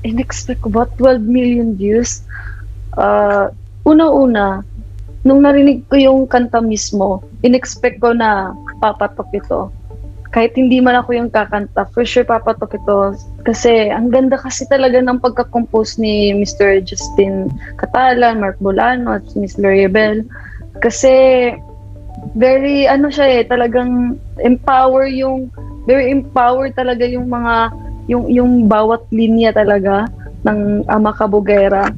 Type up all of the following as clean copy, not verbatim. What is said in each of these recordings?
in-expect ko ba 12 million views? Una-una, nung narinig ko yung kanta mismo, in-expect ko na papatok ito. Kahit hindi man ako yung kakanta, for sure papatok ito. Kasi ang ganda kasi talaga ng pagka-compose ni Mr. Justin Catalan, Mark Bolano, at Miss Gloria Bell. Kasi very siya talagang very empower talaga yung mga yung bawat linya talaga ng Ama Kabugera.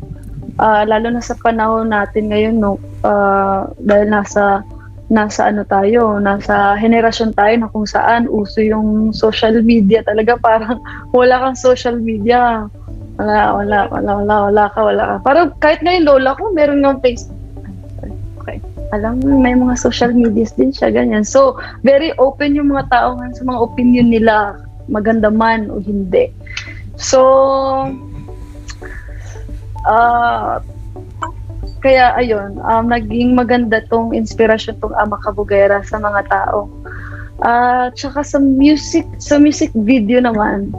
Lalo na sa panahon natin ngayon, no, dahil nasa nasa henerasyon tayo na kung saan uso yung social media talaga. Parang wala kang social media, wala ka. Parang kahit ngayon lola ko meron ng Facebook. Okay, alam mo, may mga social medias din siya, ganyan. So very open yung mga tao ngayon sa mga opinion nila, maganda man o hindi. So kaya ayun, naging maganda tong inspirasyon tong Ama Kabugera sa mga tao. Tsaka sa music video naman,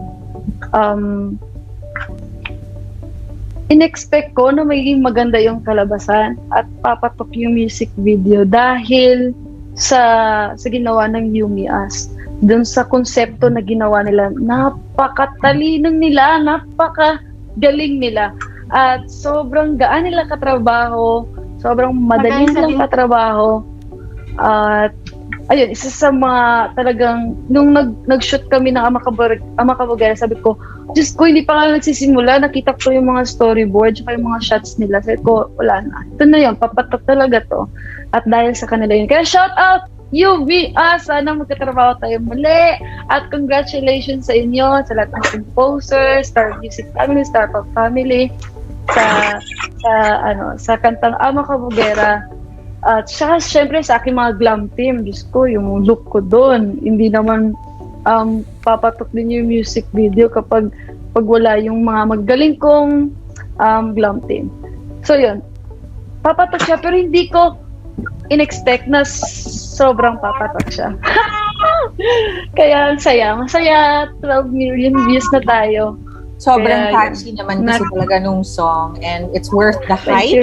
in-expect ko na magiging maganda yung kalabasan at papatok yung music video dahil sa ginawa ng Yumi As. Doon sa konsepto na ginawa nila, napakatalinong nila, napakagaling nila. At sobrang gaan nila katrabaho, sobrang madali nilang katrabaho. At ayun, isa sa mga talagang, nung nag-shoot kami ng Ama Kabugera, sabi ko, Diyos ko, hindi pa nga nagsisimula, nakita ko yung mga storyboard, tsaka yung mga shots nila. Sabi ko, wala na. Ito na yun, papatok talaga to. At dahil sa kanila yun. Kaya shout out! UV, sana magkatrabaho tayo muli. At congratulations sa inyo, sa lahat ng composers, Star Music Family, Star Pop Family, sa kantang Ama Kabugera. At saka syempre sa aking mga glam team, Diyos ko, yung look ko doon, hindi naman papatok din yung music video kapag wala yung mga magaling kong glam team. So yun, papatok siya, pero hindi ko in-expect na sobrang papatok siya. Kaya masaya, 12 million views na tayo. Sobrang catchy naman kasi talaga nung song, and it's worth the hype.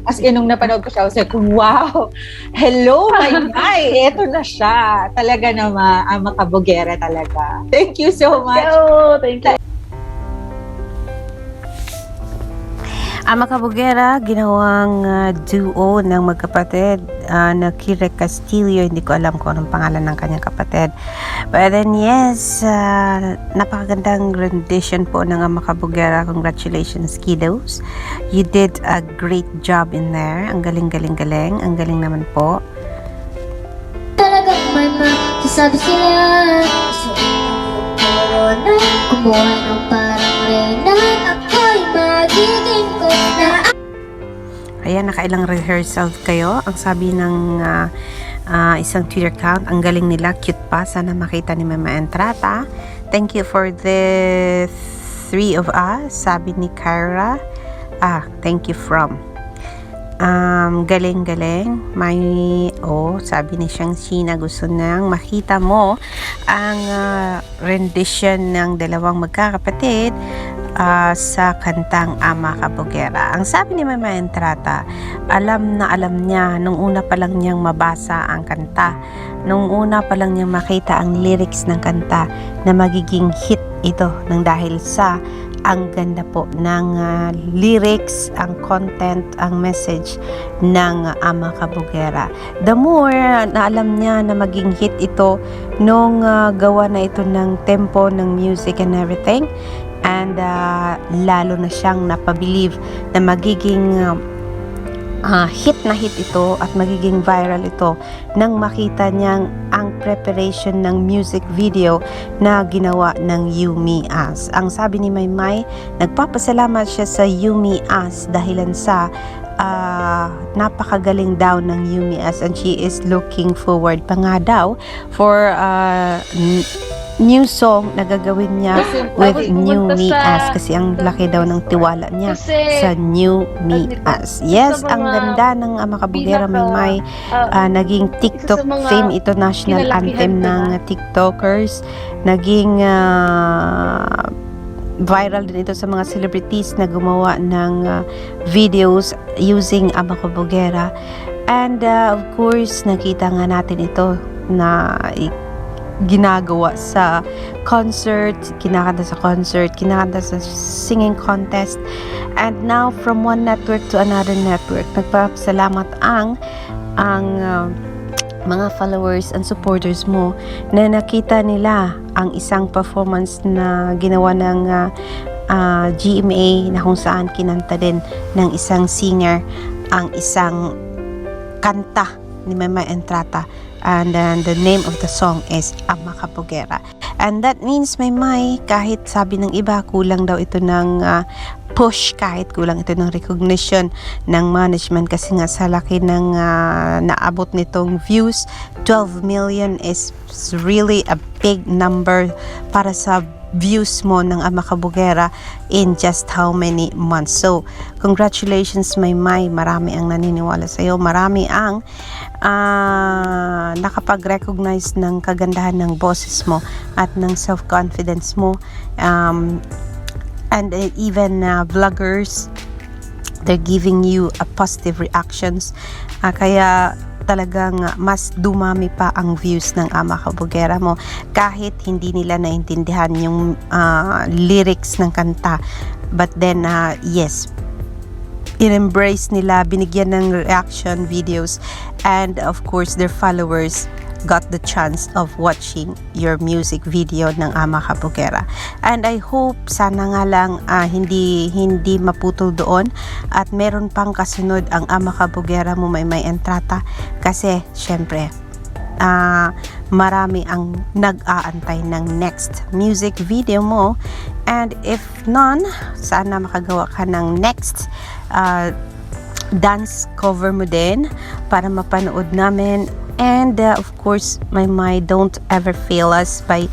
As in, nung napanood ko siya, I was like, wow! Hello, my! Eto na siya. Talaga naman, Ama Kabugera talaga. Thank you so much. Thank you. Ama Kabugera, ginawang duo ng magkapatid na Kira Castillo. Hindi ko alam kung anong pangalan ng kanyang kapatid. But then yes, napakagandang rendition po ng Ama Kabugera. Congratulations, kiddos. You did a great job in there. Ang galing. Ang galing naman po. Talagang may masasabi sila sa corona, kumuha ng parang reyna, ako'y magiging ko na. Ayan, nakailang rehearsal kayo. Ang sabi ng isang Twitter account, ang galing nila, cute pa. Sana makita ni Mama Entrata. Thank you for the 3 of us. Sabi ni Kyra. Thank you from. Galing. May, sabi ni Shangshina, gusto nang makita mo ang rendition ng dalawang magkakapatid sa kantang Ama Kabugera. Ang sabi ni Mama Entrata, alam niya nung una pa lang niyang mabasa ang kanta, nung una pa lang niyang makita ang lyrics ng kanta, na magiging hit ito ng dahil sa ang ganda po ng lyrics, ang content, ang message ng Ama Kabugera. The more na alam niya na maging hit ito nung gawa na ito ng tempo, ng music and everything, and lalo na siyang napabilieve na magiging hit na hit ito at magiging viral ito nang makita niyang ang preparation ng music video na ginawa ng Yumi As. Ang sabi ni Maymay, nagpapasalamat siya sa Yumi As dahilan sa napakagaling daw ng Yumi As, and she is looking forward pa nga daw for new song na gagawin niya with New Me As, kasi ang laki daw ng tiwala niya sa New Me As. Yes, ang ganda ng Ama Kabugera, may naging TikTok fame ito, national anthem ng TikTokers. Naging viral din ito sa mga celebrities na gumawa ng videos using Ama Kabugera. And of course, nakita nga natin ito na ginagawa sa concert, kinakanta sa concert, kinakanta sa singing contest. And now, from one network to another network, nagpapasalamat ang mga followers and supporters mo na nakita nila ang isang performance na ginawa ng GMA na kung saan kinanta din ng isang singer ang isang kanta ni Maymay Entrata, and the name of the song is Ama Kabugera. And that means Maymay, kahit sabi ng iba kulang daw ito ng push, kahit kulang ito ng recognition ng management kasi nga sa laki ng naabot nitong views, 12 million is really a big number para sa views mo ng Ama Kabugera in just how many months. So, congratulations Maymay, marami ang naniniwala sa iyo, marami ang nakapag-recognize ng kagandahan ng boses mo at ng self-confidence mo, and even vloggers, they're giving you a positive reactions, kaya talagang mas dumami pa ang views ng Ama Kabugera mo kahit hindi nila naintindihan yung lyrics ng kanta, but then yes, in-embrace nila, binigyan ng reaction videos, and of course their followers got the chance of watching your music video ng Ama Kabugera. And I hope sana nga lang hindi maputol doon at meron pang kasunod ang Ama Kabugera mo Maymay Entrata, kasi syempre marami ang nag-aantay ng next music video mo, and if none, sana makagawa ka ng next dance cover mo din para mapanood namin. And of course, Maymay, don't ever fail us by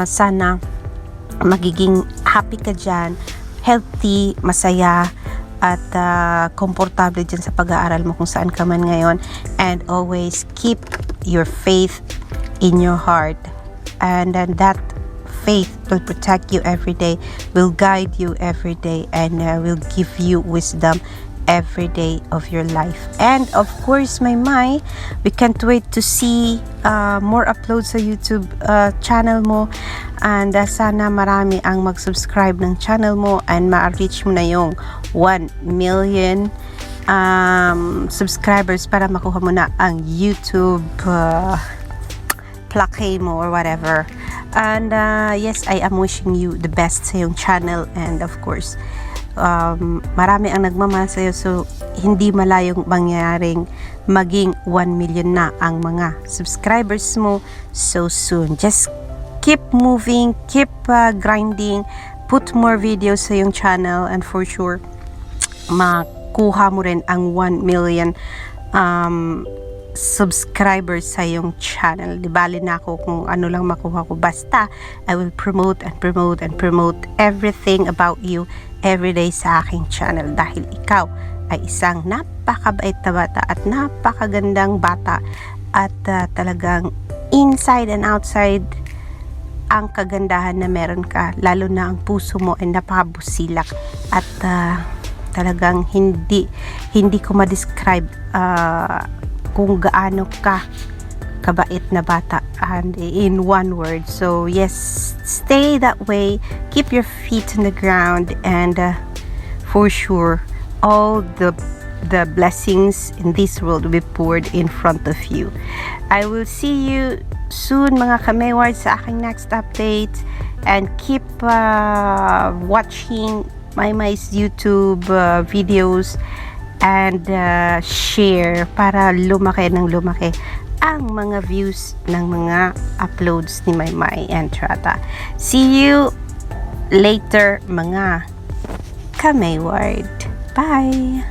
sana magiging happy ka dyan, healthy, masaya, at komportable dyan sa pag-aaral mo kung saan ka man ngayon. And always keep your faith in your heart, and that faith will protect you every day, will guide you every day, and will give you wisdom every day of your life. And of course Maymay, we can't wait to see more uploads sa YouTube channel mo, and sana marami ang mag-subscribe ng channel mo and ma-reach mo na yung 1 million subscribers para makuha mo na ang YouTube plaque mo or whatever. And yes, I am wishing you the best sa yung channel, and of course marami ang nagmamahal sa'yo, so hindi malayong mangyaring maging 1 million na ang mga subscribers mo so soon. Just keep moving, keep grinding, put more videos sa yung channel, and for sure makuha mo rin ang 1 million subscribers sa yung channel. Di bali na ako kung ano lang makuha ko, basta I will promote and promote and promote everything about you everyday sa aking channel, dahil ikaw ay isang napakabait na bata at napakagandang bata, at talagang inside and outside ang kagandahan na meron ka, lalo na ang puso mo ay napakabusilak, at talagang hindi ko ma-describe kung gaano ka kabait na bata, and in one word. So yes, stay that way, keep your feet on the ground, and for sure all the blessings in this world will be poured in front of you. I will see you soon mga ka-Maywards sa aking next update, and keep watching Maymay's YouTube videos, and share para lumaki ng lumaki ang mga views ng mga uploads ni Maymay Entrata. See you later mga ka-Mayward. Bye!